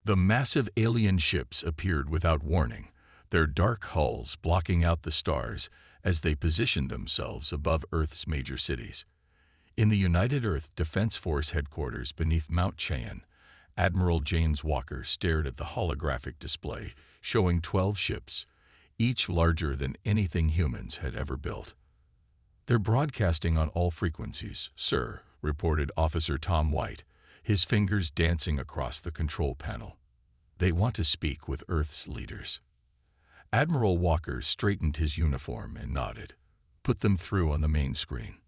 The massive alien ships appeared without warning, their dark hulls blocking out the stars as they positioned themselves above Earth's major cities. In the United Earth Defense Force headquarters beneath Mount Cheyenne, Admiral James Walker stared at the holographic display showing 12 ships, each larger than anything humans had ever built. "They're broadcasting on all frequencies, sir," reported Officer Tom White, his fingers dancing across the control panel. "They want to speak with Earth's leaders." Admiral Walker straightened his uniform and nodded. "Put them through on the main screen."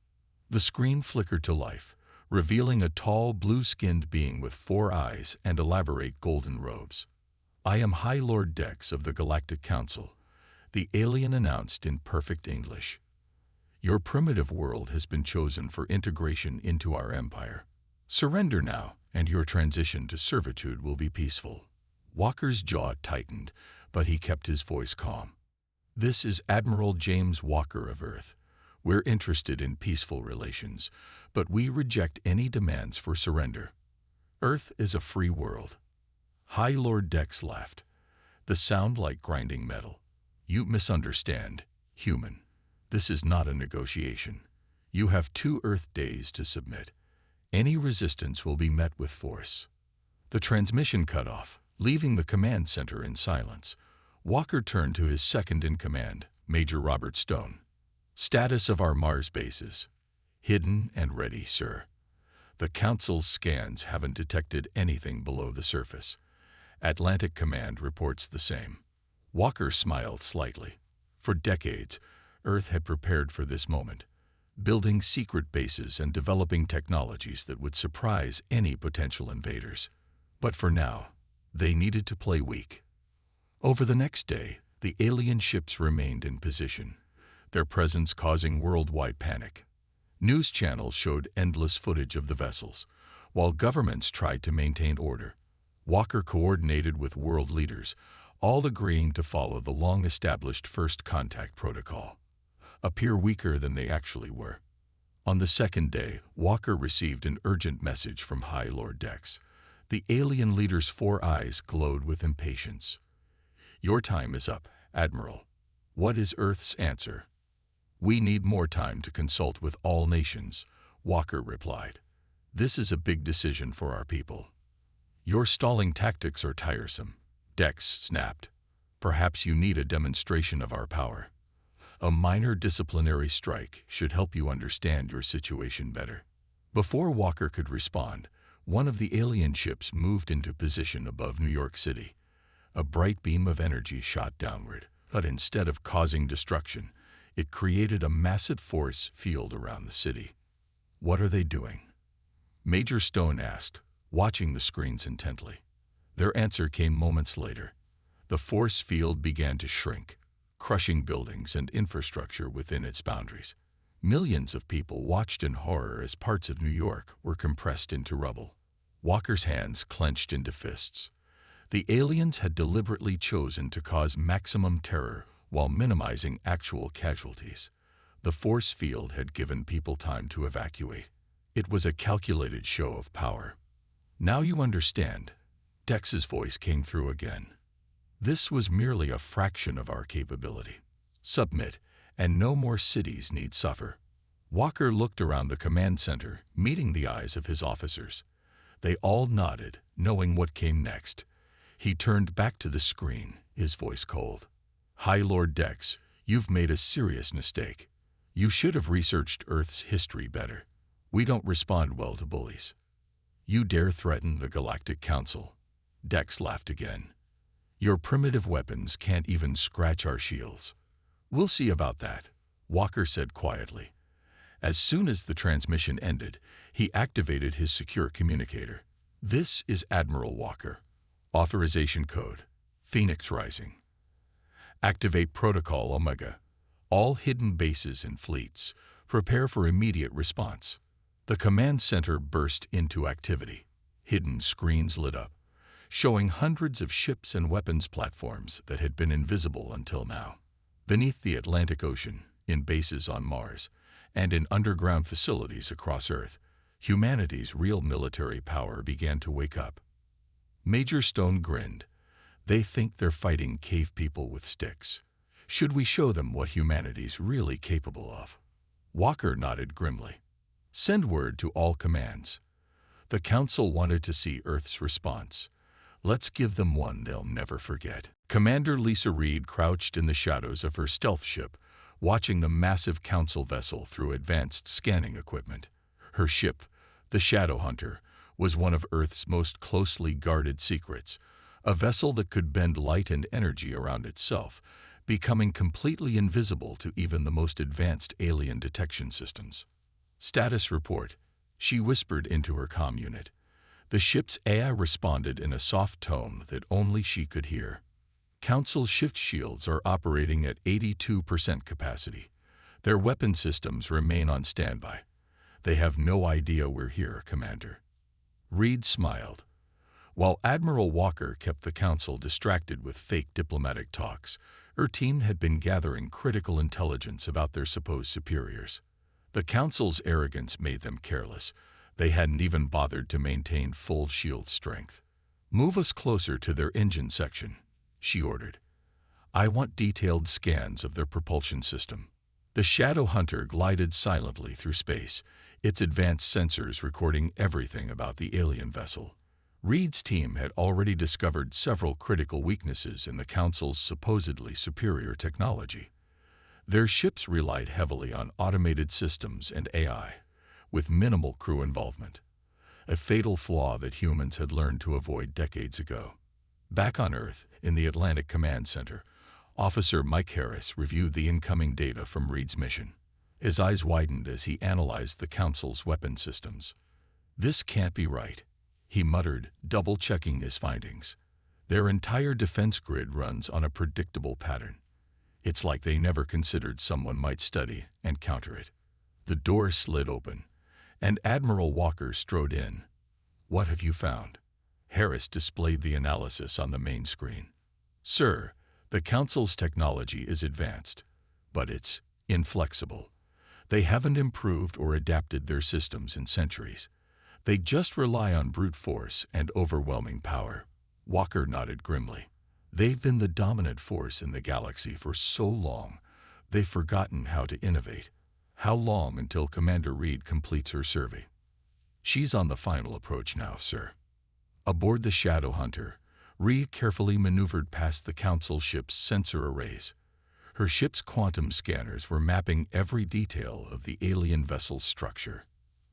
The screen flickered to life, revealing a tall, blue-skinned being with 4 eyes and elaborate golden robes. "I am High Lord Dex of the Galactic Council," the alien announced in perfect English. "Your primitive world has been chosen for integration into our empire. Surrender now, and your transition to servitude will be peaceful." Walker's jaw tightened, but he kept his voice calm. "This is Admiral James Walker of Earth. We're interested in peaceful relations, but we reject any demands for surrender. Earth is a free world." High Lord Dex laughed, the sound like grinding metal. "You misunderstand, human. This is not a negotiation. You have 2 Earth days to submit. Any resistance will be met with force." The transmission cut off, leaving the command center in silence. Walker turned to his second-in-command, Major Robert Stone. "Status of our Mars bases. Hidden and ready, sir. The Council's scans haven't detected anything below the surface. Atlantic Command reports the same." Walker smiled slightly. For decades, Earth had prepared for this moment, building secret bases and developing technologies that would surprise any potential invaders. But for now, they needed to play weak. Over the next day, the alien ships remained in position, their presence causing worldwide panic. News channels showed endless footage of the vessels, while governments tried to maintain order. Walker coordinated with world leaders, all agreeing to follow the long-established first contact protocol, appear weaker than they actually were. On the second day, Walker received an urgent message from High Lord Dex. The alien leader's 4 eyes glowed with impatience. "Your time is up, Admiral. What is Earth's answer?" "We need more time to consult with all nations," Walker replied. "This is a big decision for our people." "Your stalling tactics are tiresome," Dex snapped. "Perhaps you need a demonstration of our power. A minor disciplinary strike should help you understand your situation better." Before Walker could respond, one of the alien ships moved into position above New York City. A bright beam of energy shot downward, but instead of causing destruction, it created a massive force field around the city. "What are they doing?" Major Stone asked, watching the screens intently. Their answer came moments later. The force field began to shrink, crushing buildings and infrastructure within its boundaries. Millions of people watched in horror as parts of New York were compressed into rubble. Walker's hands clenched into fists. The aliens had deliberately chosen to cause maximum terror while minimizing actual casualties. The force field had given people time to evacuate. It was a calculated show of power. "Now you understand," Dex's voice came through again. "This was merely a fraction of our capability. Submit, and no more cities need suffer." Walker looked around the command center, meeting the eyes of his officers. They all nodded, knowing what came next. He turned back to the screen, his voice cold. "High Lord Dex, you've made a serious mistake. You should have researched Earth's history better. We don't respond well to bullies." "You dare threaten the Galactic Council?" Dex laughed again. "Your primitive weapons can't even scratch our shields." "We'll see about that," Walker said quietly. As soon as the transmission ended, he activated his secure communicator. "This is Admiral Walker. Authorization code, Phoenix Rising. Activate Protocol Omega. All hidden bases and fleets, prepare for immediate response." The command center burst into activity. Hidden screens lit up, showing hundreds of ships and weapons platforms that had been invisible until now. Beneath the Atlantic Ocean, in bases on Mars, and in underground facilities across Earth, humanity's real military power began to wake up. Major Stone grinned. They think they're fighting cave people with sticks. Should we show them what humanity's really capable of? Walker nodded grimly. Send word to all commands. The Council wanted to see Earth's response. Let's give them one they'll never forget. Commander Lisa Reed crouched in the shadows of her stealth ship, watching the massive Council vessel through advanced scanning equipment. Her ship, the Shadow Hunter, was one of Earth's most closely guarded secrets, a vessel that could bend light and energy around itself, becoming completely invisible to even the most advanced alien detection systems. Status report, she whispered into her comm unit. The ship's AI responded in a soft tone that only she could hear. Council shift shields are operating at 82% capacity. Their weapon systems remain on standby. They have no idea we're here, Commander. Reed smiled. While Admiral Walker kept the Council distracted with fake diplomatic talks, her team had been gathering critical intelligence about their supposed superiors. The Council's arrogance made them careless. They hadn't even bothered to maintain full shield strength. Move us closer to their engine section, she ordered. I want detailed scans of their propulsion system. The Shadow Hunter glided silently through space, its advanced sensors recording everything about the alien vessel. Reed's team had already discovered several critical weaknesses in the Council's supposedly superior technology. Their ships relied heavily on automated systems and AI, with minimal crew involvement, a fatal flaw that humans had learned to avoid decades ago. Back on Earth, in the Atlantic Command Center, Officer Mike Harris reviewed the incoming data from Reed's mission. His eyes widened as he analyzed the Council's weapon systems. This can't be right, he muttered, double-checking his findings. Their entire defense grid runs on a predictable pattern. It's like they never considered someone might study and counter it. The door slid open, and Admiral Walker strode in. What have you found? Harris displayed the analysis on the main screen. Sir, the Council's technology is advanced, but it's inflexible. They haven't improved or adapted their systems in centuries. They just rely on brute force and overwhelming power. Walker nodded grimly. They've been the dominant force in the galaxy for so long, they've forgotten how to innovate. How long until Commander Reed completes her survey? She's on the final approach now, sir. Aboard the Shadow Hunter, Reed carefully maneuvered past the Council ship's sensor arrays. Her ship's quantum scanners were mapping every detail of the alien vessel's structure.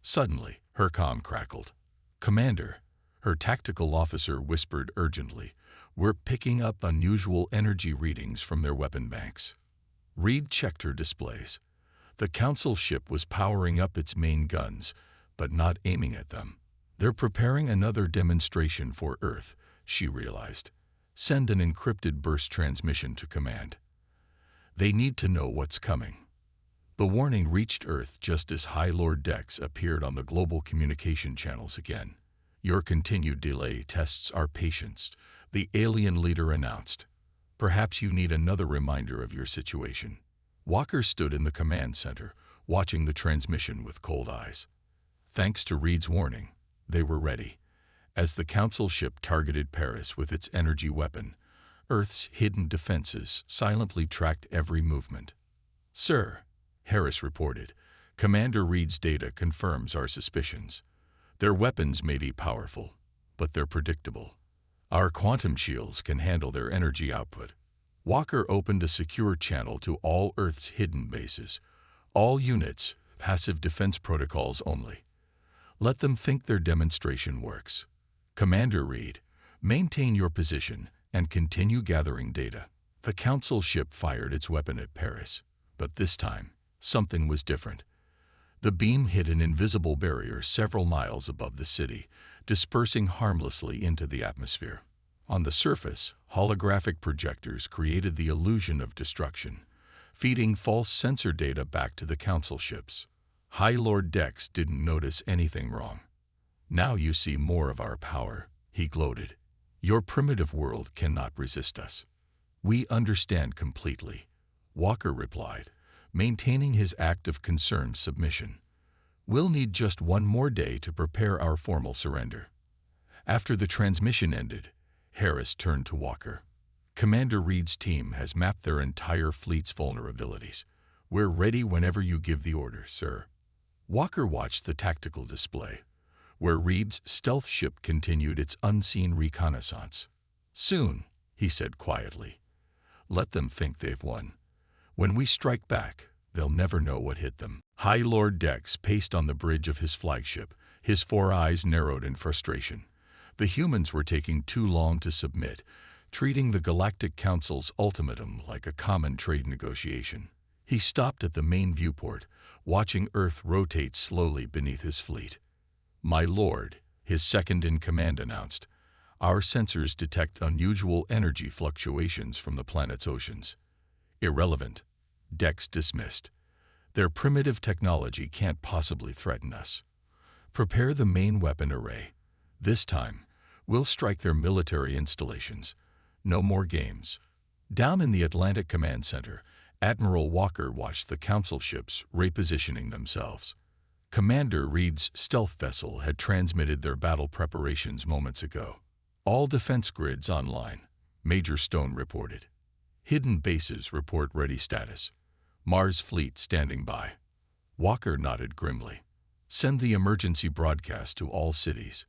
Suddenly, her comm crackled. Commander, her tactical officer whispered urgently, we're picking up unusual energy readings from their weapon banks. Reed checked her displays. The Council ship was powering up its main guns, but not aiming at them. They're preparing another demonstration for Earth, she realized. Send an encrypted burst transmission to command. They need to know what's coming. The warning reached Earth just as High Lord Dex appeared on the global communication channels again. Your continued delay tests our patience, the alien leader announced. Perhaps you need another reminder of your situation. Walker stood in the command center, watching the transmission with cold eyes. Thanks to Reed's warning, they were ready. As the Council ship targeted Paris with its energy weapon, Earth's hidden defenses silently tracked every movement. Sir, Harris reported, Commander Reed's data confirms our suspicions. Their weapons may be powerful, but they're predictable. Our quantum shields can handle their energy output. Walker opened a secure channel to all Earth's hidden bases. All units, passive defense protocols only. Let them think their demonstration works. Commander Reed, maintain your position and continue gathering data. The Council ship fired its weapon at Paris, but this time, something was different. The beam hit an invisible barrier several miles above the city, dispersing harmlessly into the atmosphere. On the surface, holographic projectors created the illusion of destruction, feeding false sensor data back to the Council ships. High Lord Dex didn't notice anything wrong. Now you see more of our power, he gloated. Your primitive world cannot resist us. We understand completely, Walker replied, maintaining his act of concerned submission. We'll need just one more day to prepare our formal surrender. After the transmission ended, Harris turned to Walker. "Commander Reed's team has mapped their entire fleet's vulnerabilities. We're ready whenever you give the order, sir." Walker watched the tactical display, where Reed's stealth ship continued its unseen reconnaissance. "Soon," he said quietly. "Let them think they've won. When we strike back, they'll never know what hit them." High Lord Dex paced on the bridge of his flagship, his 4 eyes narrowed in frustration. The humans were taking too long to submit, treating the Galactic Council's ultimatum like a common trade negotiation. He stopped at the main viewport, watching Earth rotate slowly beneath his fleet. "My lord," his second-in-command announced, "our sensors detect unusual energy fluctuations from the planet's oceans." "Irrelevant," Dex dismissed. "Their primitive technology can't possibly threaten us. Prepare the main weapon array. This time, we'll strike their military installations. No more games." Down in the Atlantic Command Center, Admiral Walker watched the Council ships repositioning themselves. Commander Reed's stealth vessel had transmitted their battle preparations moments ago. "All defense grids online," Major Stone reported. "Hidden bases report ready status. Mars fleet standing by." Walker nodded grimly. "Send the emergency broadcast to all cities.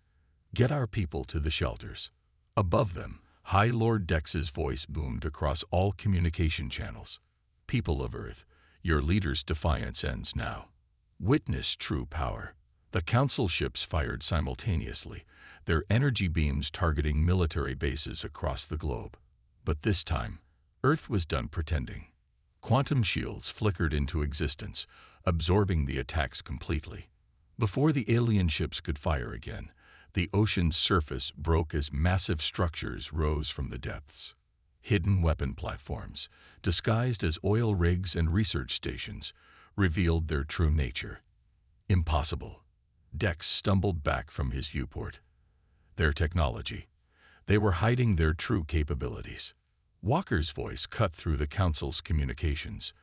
Get our people to the shelters." Above them, High Lord Dex's voice boomed across all communication channels. "People of Earth, your leader's defiance ends now. Witness true power." The Council ships fired simultaneously, their energy beams targeting military bases across the globe. But this time, Earth was done pretending. Quantum shields flickered into existence, absorbing the attacks completely. Before the alien ships could fire again, the ocean's surface broke as massive structures rose from the depths. Hidden weapon platforms, disguised as oil rigs and research stations, revealed their true nature. "Impossible." Dex stumbled back from his viewport. "Their technology. They were hiding their true capabilities." Walker's voice cut through the Council's communications.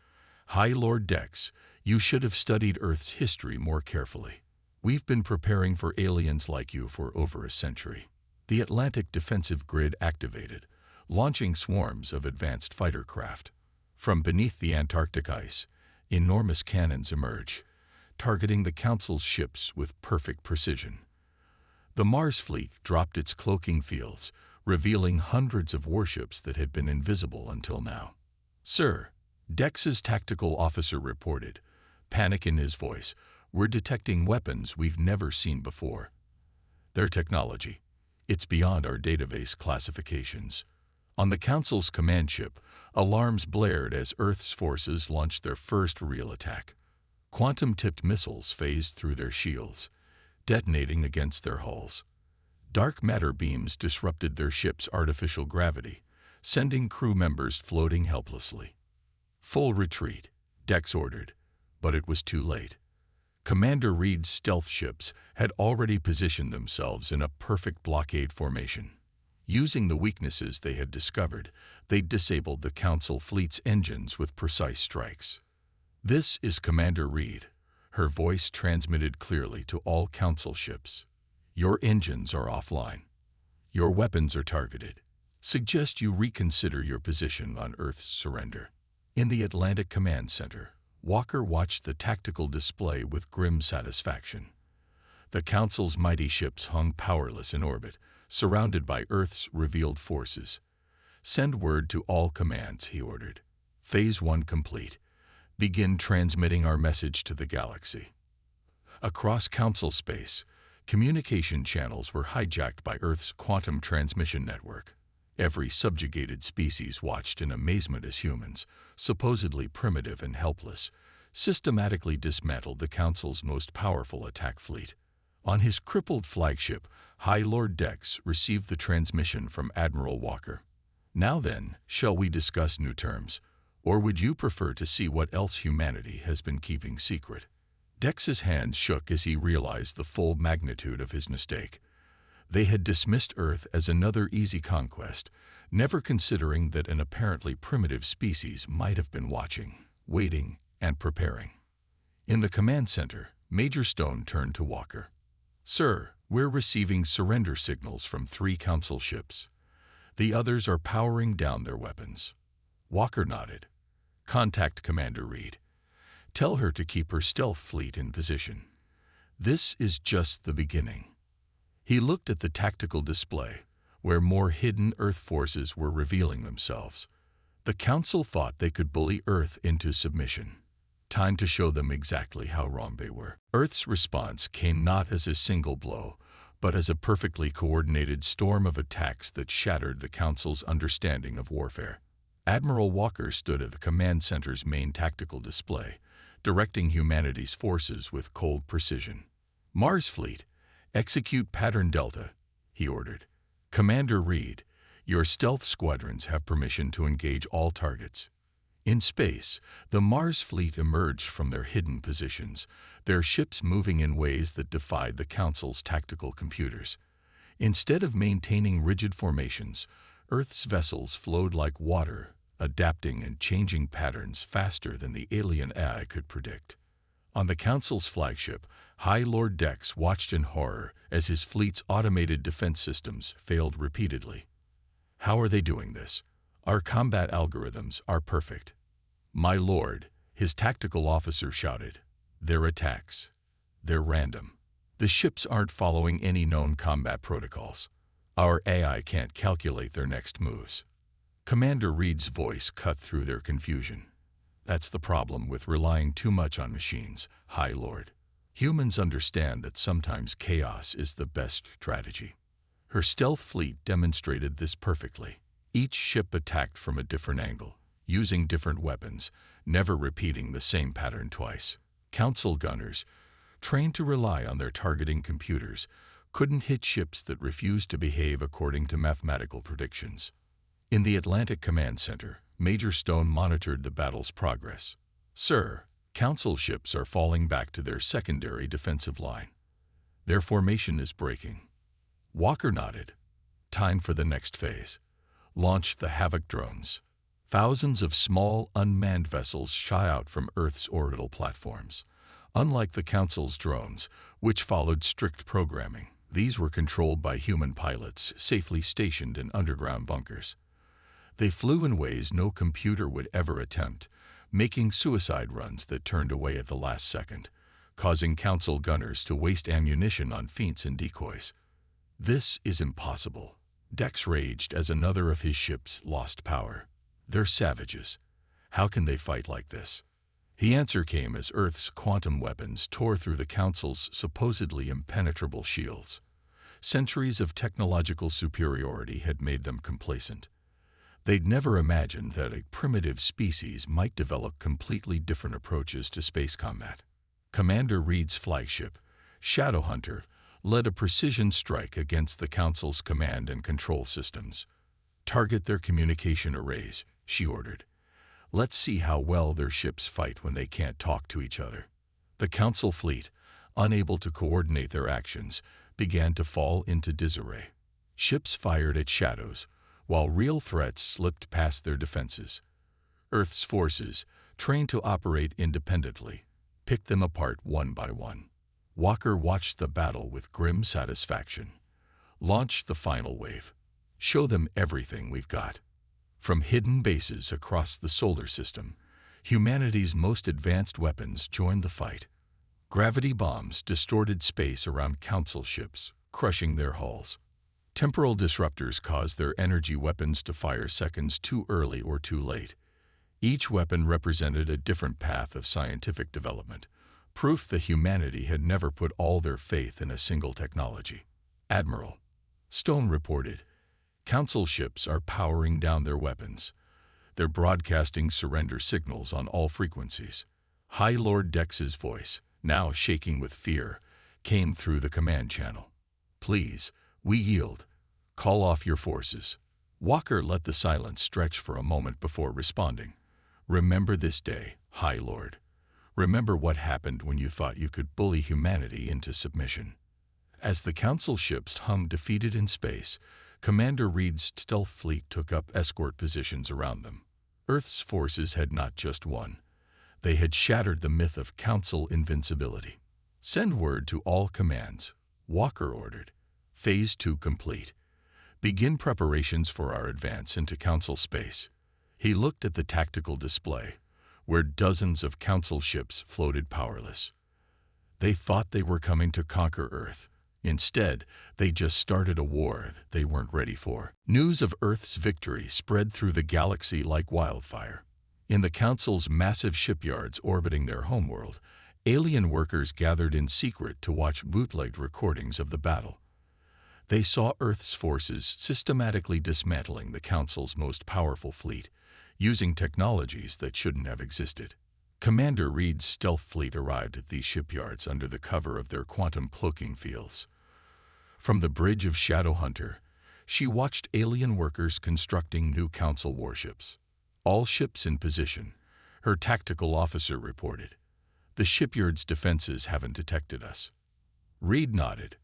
"High Lord Dex, you should have studied Earth's history more carefully. We've been preparing for aliens like you for over a century." The Atlantic defensive grid activated, launching swarms of advanced fighter craft. From beneath the Antarctic ice, enormous cannons emerge, targeting the Council's ships with perfect precision. The Mars fleet dropped its cloaking fields, revealing hundreds of warships that had been invisible until now. "Sir," Dex's tactical officer reported, panic in his voice, "we're detecting weapons we've never seen before. Their technology. It's beyond our database classifications." On the Council's command ship, alarms blared as Earth's forces launched their first real attack. Quantum-tipped missiles phased through their shields, detonating against their hulls. Dark matter beams disrupted their ship's artificial gravity, sending crew members floating helplessly. "Full retreat," Dex ordered, but it was too late. Commander Reed's stealth ships had already positioned themselves in a perfect blockade formation. Using the weaknesses they had discovered, they disabled the Council fleet's engines with precise strikes. "This is Commander Reed," her voice transmitted clearly to all Council ships. "Your engines are offline. Your weapons are targeted. Suggest you reconsider your position on Earth's surrender." In the Atlantic Command Center, Walker watched the tactical display with grim satisfaction. The Council's mighty ships hung powerless in orbit, surrounded by Earth's revealed forces. "Send word to all commands," he ordered. "Phase 1 complete. Begin transmitting our message to the galaxy." Across Council space, communication channels were hijacked by Earth's quantum transmission network. Every subjugated species watched in amazement as humans, supposedly primitive and helpless, systematically dismantled the Council's most powerful attack fleet. On his crippled flagship, High Lord Dex received the transmission from Admiral Walker. "Now then, shall we discuss new terms? Or would you prefer to see what else humanity has been keeping secret?" Dex's hands shook as he realized the full magnitude of his mistake. They had dismissed Earth as another easy conquest, never considering that an apparently primitive species might have been watching, waiting, and preparing. In the command center, Major Stone turned to Walker. "Sir, We're receiving surrender signals from 3 Council ships. The others are powering down their weapons. Walker nodded. Contact Commander Reed. Tell her to keep her stealth fleet in position. This is just the beginning. He looked at the tactical display, where more hidden Earth forces were revealing themselves. The Council thought they could bully Earth into submission. Time to show them exactly how wrong they were. Earth's response came not as a single blow, but as a perfectly coordinated storm of attacks that shattered the Council's understanding of warfare. Admiral Walker stood at the command center's main tactical display, directing humanity's forces with cold precision. Mars Fleet, execute Pattern Delta, he ordered. Commander Reed, your stealth squadrons have permission to engage all targets. In space, the Mars Fleet emerged from their hidden positions, their ships moving in ways that defied the Council's tactical computers. Instead of maintaining rigid formations, Earth's vessels flowed like water, adapting and changing patterns faster than the alien AI could predict. On the Council's flagship, High Lord Dex watched in horror as his fleet's automated defense systems failed repeatedly. How are they doing this? Our combat algorithms are perfect. My lord, his tactical officer shouted. Their attacks. They're random. The ships aren't following any known combat protocols. Our AI can't calculate their next moves. Commander Reed's voice cut through their confusion. That's the problem with relying too much on machines, High Lord. Humans understand that sometimes chaos is the best strategy. Her stealth fleet demonstrated this perfectly. Each ship attacked from a different angle, using different weapons, never repeating the same pattern twice. Council gunners, trained to rely on their targeting computers, couldn't hit ships that refused to behave according to mathematical predictions. In the Atlantic Command Center, Major Stone monitored the battle's progress. Sir, Council ships are falling back to their secondary defensive line. Their formation is breaking. Walker nodded. Time for the next phase. Launch the Havoc drones. Thousands of small, unmanned vessels shy out from Earth's orbital platforms. Unlike the Council's drones, which followed strict programming, these were controlled by human pilots safely stationed in underground bunkers. They flew in ways no computer would ever attempt, making suicide runs that turned away at the last second, causing Council gunners to waste ammunition on feints and decoys. This is impossible. Dex raged as another of his ships lost power. They're savages. How can they fight like this? The answer came as Earth's quantum weapons tore through the Council's supposedly impenetrable shields. Centuries of technological superiority had made them complacent. They'd never imagined that a primitive species might develop completely different approaches to space combat. Commander Reed's flagship, Shadowhunter, led a precision strike against the Council's command and control systems. Target their communication arrays, she ordered. Let's see how well their ships fight when they can't talk to each other. The Council fleet, unable to coordinate their actions, began to fall into disarray. Ships fired at shadows, while real threats slipped past their defenses. Earth's forces, trained to operate independently, picked them apart one by one. Walker watched the battle with grim satisfaction. Launch the final wave. Show them everything we've got. From hidden bases across the solar system, humanity's most advanced weapons joined the fight. Gravity bombs distorted space around Council ships, crushing their hulls. Temporal disruptors caused their energy weapons to fire seconds too early or too late. Each weapon represented a different path of scientific development, proof that humanity had never put all their faith in a single technology. Admiral Stone reported, Council ships are powering down their weapons. They're broadcasting surrender signals on all frequencies. High Lord Dex's voice, now shaking with fear, came through the command channel. Please, we yield. Call off your forces. Walker let the silence stretch for a moment before responding. Remember this day, High Lord. Remember what happened when you thought you could bully humanity into submission. As the Council ships hung defeated in space, Commander Reed's stealth fleet took up escort positions around them. Earth's forces had not just won. They had shattered the myth of Council invincibility. Send word to all commands. Walker ordered. Phase 2 complete. Begin preparations for our advance into Council space. He looked at the tactical display, where dozens of Council ships floated powerless. They thought they were coming to conquer Earth. Instead, they just started a war they weren't ready for. News of Earth's victory spread through the galaxy like wildfire. In the Council's massive shipyards orbiting their homeworld, alien workers gathered in secret to watch bootlegged recordings of the battle. They saw Earth's forces systematically dismantling the Council's most powerful fleet, using technologies that shouldn't have existed. Commander Reed's stealth fleet arrived at these shipyards under the cover of their quantum cloaking fields. From the bridge of Shadowhunter, she watched alien workers constructing new Council warships. All ships in position, her tactical officer reported. The shipyard's defenses haven't detected us. Reed nodded.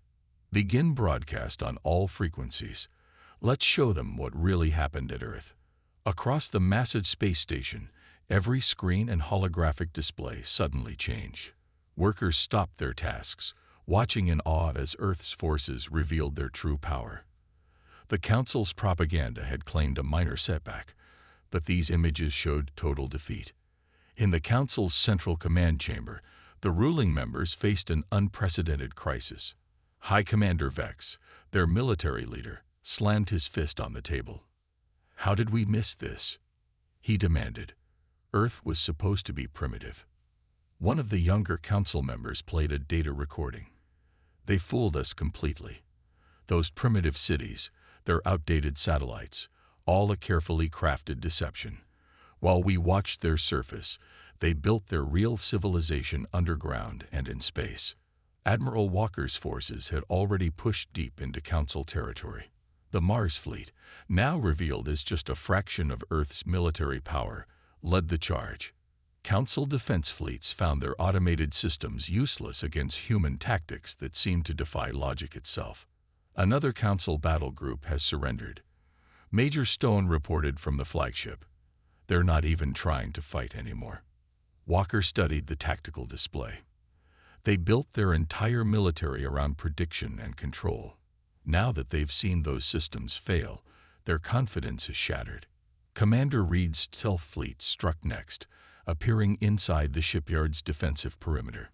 Begin broadcast on all frequencies. Let's show them what really happened at Earth. Across the massive space station, every screen and holographic display suddenly changed. Workers stopped their tasks, watching in awe as Earth's forces revealed their true power. The Council's propaganda had claimed a minor setback, but these images showed total defeat. In the Council's central command chamber, the ruling members faced an unprecedented crisis. High Commander Vex, their military leader, slammed his fist on the table. "How did we miss this?" he demanded. Earth was supposed to be primitive. One of the younger Council members played a data recording. They fooled us completely. Those primitive cities, their outdated satellites, all a carefully crafted deception. While we watched their surface, they built their real civilization underground and in space. Admiral Walker's forces had already pushed deep into Council territory. The Mars fleet, now revealed as just a fraction of Earth's military power, led the charge. Council defense fleets found their automated systems useless against human tactics that seemed to defy logic itself. Another Council battle group has surrendered. Major Stone reported from the flagship. They're not even trying to fight anymore. Walker studied the tactical display. They built their entire military around prediction and control. Now that they've seen those systems fail, their confidence is shattered. Commander Reed's stealth fleet struck next, appearing inside the shipyard's defensive perimeter.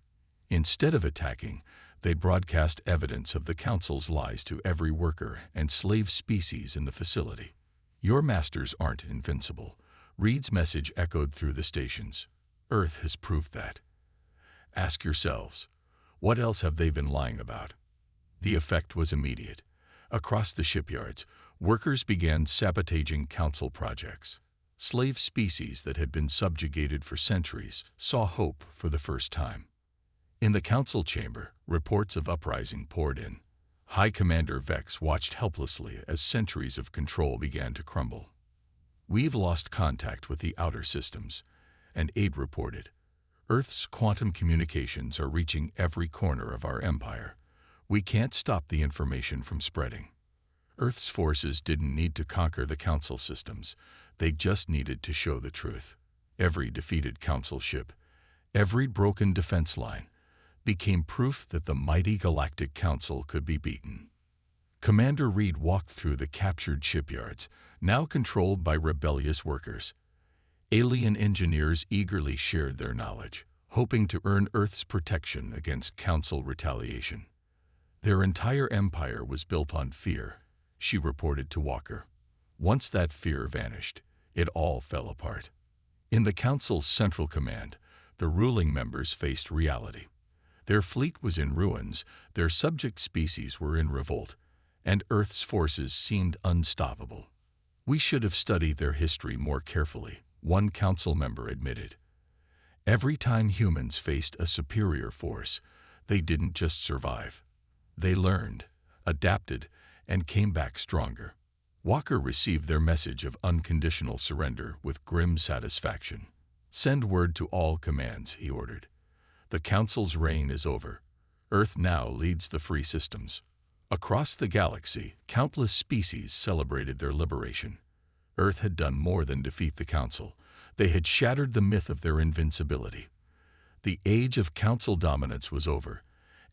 Instead of attacking, they broadcast evidence of the Council's lies to every worker and slave species in the facility. "Your masters aren't invincible," Reed's message echoed through the stations. "Earth has proved that. Ask yourselves, what else have they been lying about?" The effect was immediate. Across the shipyards, workers began sabotaging Council projects. Slave species that had been subjugated for centuries saw hope for the first time. In the Council chamber, reports of uprising poured in. High Commander Vex watched helplessly as centuries of control began to crumble. "We've lost contact with the outer systems," and Aid reported. "Earth's quantum communications are reaching every corner of our empire. We can't stop the information from spreading." Earth's forces didn't need to conquer the Council systems. They just needed to show the truth. Every defeated Council ship, every broken defense line, became proof that the mighty Galactic Council could be beaten. Commander Reed walked through the captured shipyards, now controlled by rebellious workers. Alien engineers eagerly shared their knowledge, hoping to earn Earth's protection against Council retaliation. Their entire empire was built on fear, she reported to Walker. Once that fear vanished, it all fell apart. In the Council's central command, the ruling members faced reality. Their fleet was in ruins, their subject species were in revolt, and Earth's forces seemed unstoppable. "We should have studied their history more carefully," one Council member admitted. Every time humans faced a superior force, they didn't just survive. They learned, adapted, and came back stronger. Walker received their message of unconditional surrender with grim satisfaction. "Send word to all commands," he ordered. "The Council's reign is over. Earth now leads the free systems." Across the galaxy, countless species celebrated their liberation. Earth had done more than defeat the Council. They had shattered the myth of their invincibility. The age of Council dominance was over,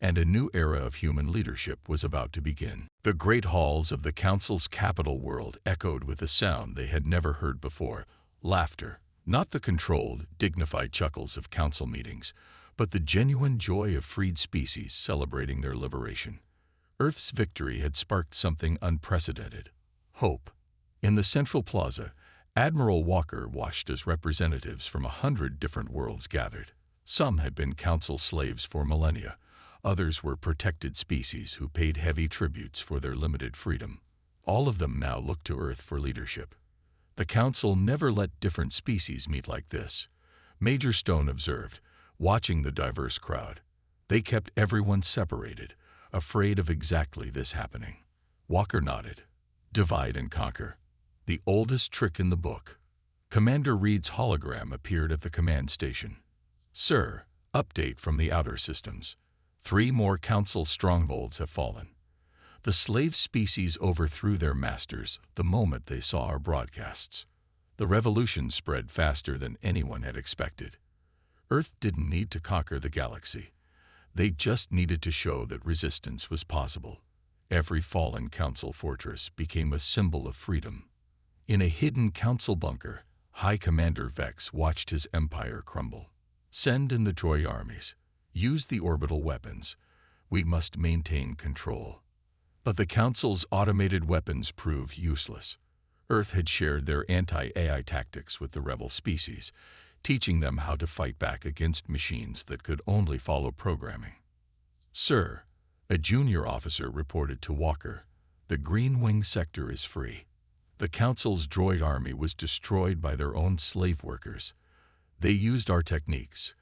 and a new era of human leadership was about to begin. The great halls of the Council's capital world echoed with a sound they had never heard before: laughter. Not the controlled, dignified chuckles of council meetings, but the genuine joy of freed species celebrating their liberation. Earth's victory had sparked something unprecedented: hope. In the central plaza, Admiral Walker watched as representatives from 100 different worlds gathered. Some had been council slaves for millennia. Others were protected species who paid heavy tributes for their limited freedom. All of them now looked to Earth for leadership. The council never let different species meet like this, Major Stone observed, watching the diverse crowd. They kept everyone separated, afraid of exactly this happening. Walker nodded. Divide and conquer. The oldest trick in the book. Commander Reed's hologram appeared at the command station. Sir, update from the outer systems. 3 more council strongholds have fallen. The slave species overthrew their masters the moment they saw our broadcasts. The revolution spread faster than anyone had expected. Earth didn't need to conquer the galaxy. They just needed to show that resistance was possible. Every fallen council fortress became a symbol of freedom. In a hidden council bunker, High Commander Vex watched his empire crumble. Send in the Troy armies. Use the orbital weapons. We must maintain control. But the Council's automated weapons proved useless. Earth had shared their anti-AI tactics with the rebel species, teaching them how to fight back against machines that could only follow programming. Sir, a junior officer reported to Walker, the Green Wing sector is free. The Council's droid army was destroyed by their own slave workers. They used our techniques.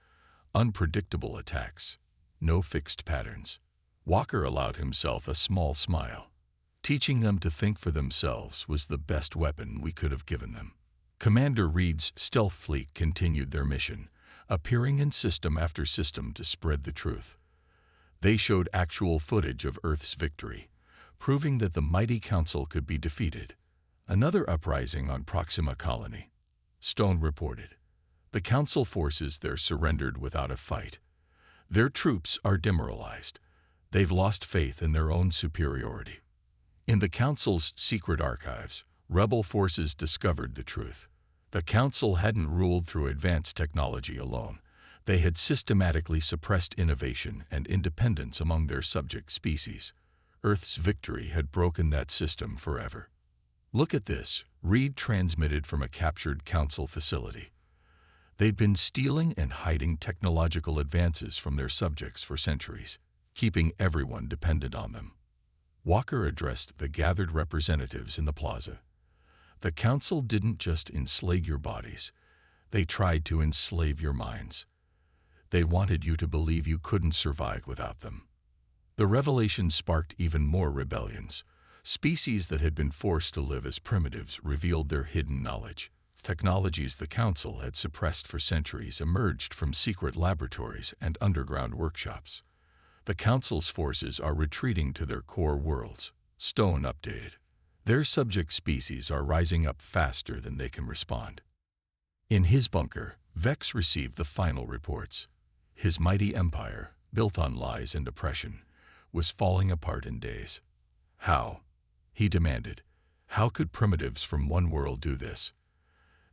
Unpredictable attacks. No fixed patterns. Walker allowed himself a small smile. Teaching them to think for themselves was the best weapon we could have given them. Commander Reed's stealth fleet continued their mission, appearing in system after system to spread the truth. They showed actual footage of Earth's victory, proving that the mighty Council could be defeated. Another uprising on Proxima Colony. Stone reported. The Council forces there surrendered without a fight. Their troops are demoralized. They've lost faith in their own superiority. In the Council's secret archives, rebel forces discovered the truth. The Council hadn't ruled through advanced technology alone. They had systematically suppressed innovation and independence among their subject species. Earth's victory had broken that system forever. Look at this, Reed transmitted from a captured Council facility. They'd been stealing and hiding technological advances from their subjects for centuries, keeping everyone dependent on them. Walker addressed the gathered representatives in the plaza. The Council didn't just enslave your bodies. They tried to enslave your minds. They wanted you to believe you couldn't survive without them. The revelation sparked even more rebellions. Species that had been forced to live as primitives revealed their hidden knowledge. Technologies the Council had suppressed for centuries emerged from secret laboratories and underground workshops. The Council's forces are retreating to their core worlds. Stone updated. Their subject species are rising up faster than they can respond. In his bunker, Vex received the final reports. His mighty empire, built on lies and oppression, was falling apart in days. How? He demanded. How could primitives from one world do this?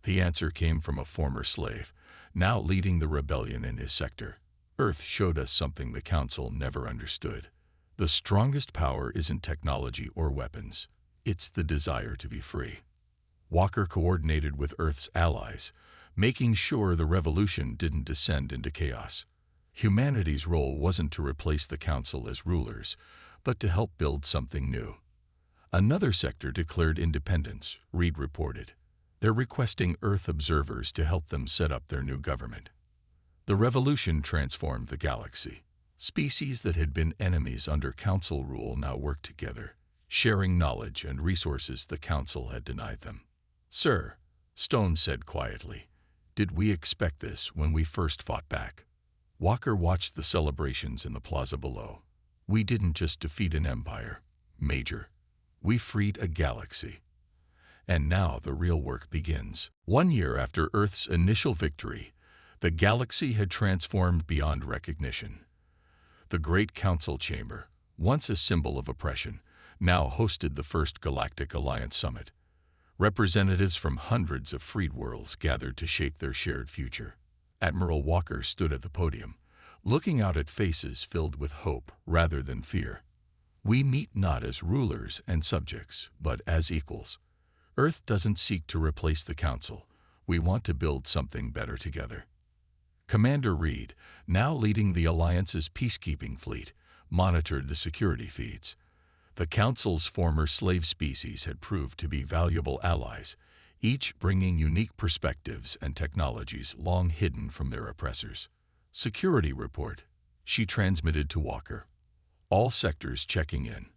The answer came from a former slave, now leading the rebellion in his sector. Earth showed us something the Council never understood. The strongest power isn't technology or weapons. It's the desire to be free. Walker coordinated with Earth's allies, making sure the revolution didn't descend into chaos. Humanity's role wasn't to replace the Council as rulers, but to help build something new. Another sector declared independence, Reed reported. They're requesting Earth observers to help them set up their new government. The revolution transformed the galaxy. Species that had been enemies under Council rule now worked together, sharing knowledge and resources the Council had denied them. Sir, Stone said quietly, did we expect this when we first fought back? Walker watched the celebrations in the plaza below. We didn't just defeat an empire, Major. We freed a galaxy. And now the real work begins. 1 year after Earth's initial victory, the galaxy had transformed beyond recognition. The Great Council Chamber, once a symbol of oppression, now hosted the first Galactic Alliance Summit. Representatives from hundreds of freed worlds gathered to shape their shared future. Admiral Walker stood at the podium, looking out at faces filled with hope rather than fear. "We meet not as rulers and subjects, but as equals. Earth doesn't seek to replace the Council. We want to build something better together." Commander Reed, now leading the Alliance's peacekeeping fleet, monitored the security feeds. The Council's former slave species had proved to be valuable allies, each bringing unique perspectives and technologies long hidden from their oppressors. "Security report," she transmitted to Walker. "All sectors checking in.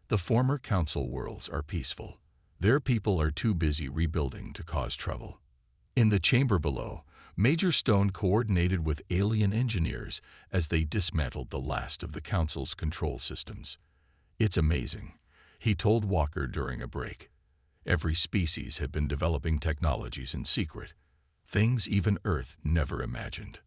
The former Council worlds are peaceful. Their people are too busy rebuilding to cause trouble." In the chamber below, Major Stone coordinated with alien engineers as they dismantled the last of the Council's control systems. "It's amazing," he told Walker during a break. "Every species had been developing technologies in secret, things even Earth never imagined."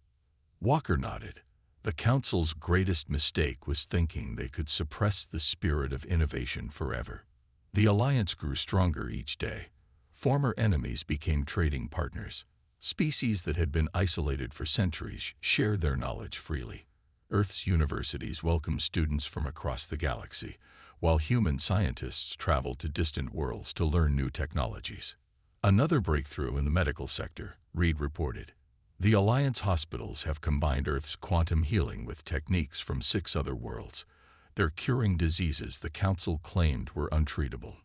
Walker nodded. The Council's greatest mistake was thinking they could suppress the spirit of innovation forever. The Alliance grew stronger each day. Former enemies became trading partners. Species that had been isolated for centuries shared their knowledge freely. Earth's universities welcomed students from across the galaxy, while human scientists traveled to distant worlds to learn new technologies. Another breakthrough in the medical sector, Reed reported. The Alliance hospitals have combined Earth's quantum healing with techniques from 6 other worlds. They're curing diseases the Council claimed were untreatable.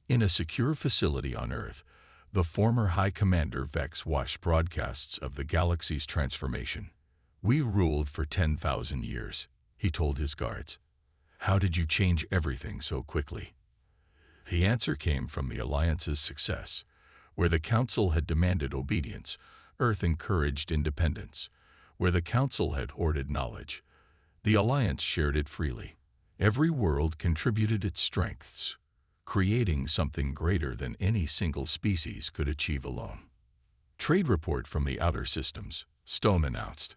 In a secure facility on Earth, the former High Commander Vex watched broadcasts of the galaxy's transformation. "We ruled for 10,000 years, he told his guards. "How did you change everything so quickly?" The answer came from the Alliance's success. Where the Council had demanded obedience, Earth encouraged independence. Where the Council had hoarded knowledge, the Alliance shared it freely. Every world contributed its strengths, creating something greater than any single species could achieve alone. "Trade report from the outer systems," Stone announced.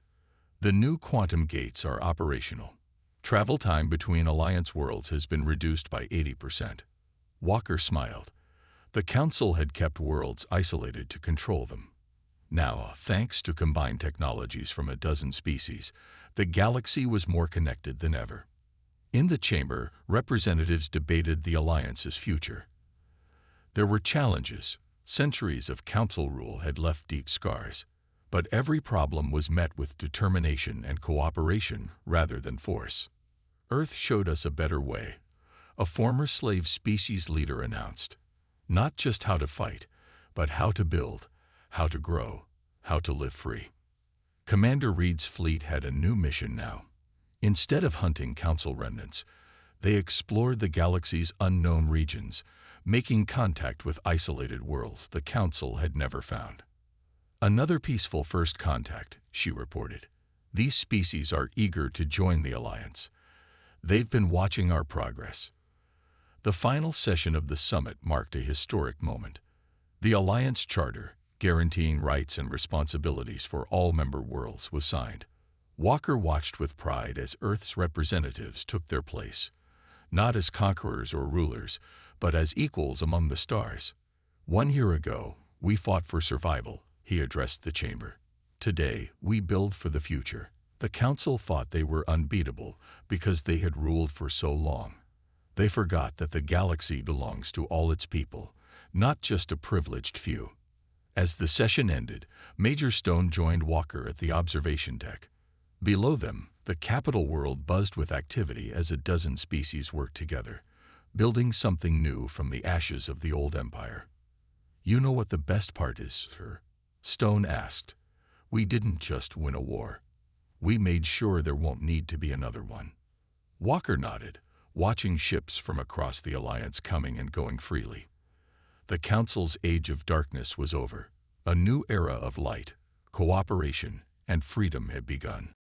"The new quantum gates are operational. Travel time between Alliance worlds has been reduced by 80%. Walker smiled. The Council had kept worlds isolated to control them. Now, thanks to combined technologies from a dozen species, the galaxy was more connected than ever. In the chamber, representatives debated the Alliance's future. There were challenges. Centuries of Council rule had left deep scars. But every problem was met with determination and cooperation rather than force. "Earth showed us a better way," a former slave species leader announced. "Not just how to fight, but how to build, how to grow, how to live free." Commander Reed's fleet had a new mission now. Instead of hunting Council remnants, they explored the galaxy's unknown regions, making contact with isolated worlds the Council had never found. "Another peaceful first contact," she reported. "These species are eager to join the Alliance. They've been watching our progress." The final session of the summit marked a historic moment. The Alliance Charter, guaranteeing rights and responsibilities for all member worlds, was signed. Walker watched with pride as Earth's representatives took their place, not as conquerors or rulers, but as equals among the stars. "1 year ago, we fought for survival," he addressed the chamber. "Today, we build for the future." The Council thought they were unbeatable because they had ruled for so long. They forgot that the galaxy belongs to all its people, not just a privileged few. As the session ended, Major Stone joined Walker at the observation deck. Below them, the capital world buzzed with activity as a dozen species worked together, building something new from the ashes of the old empire. "You know what the best part is, sir?" Stone asked. "We didn't just win a war. We made sure there won't need to be another one." Walker nodded, watching ships from across the Alliance coming and going freely. The Council's age of darkness was over. A new era of light, cooperation, and freedom had begun.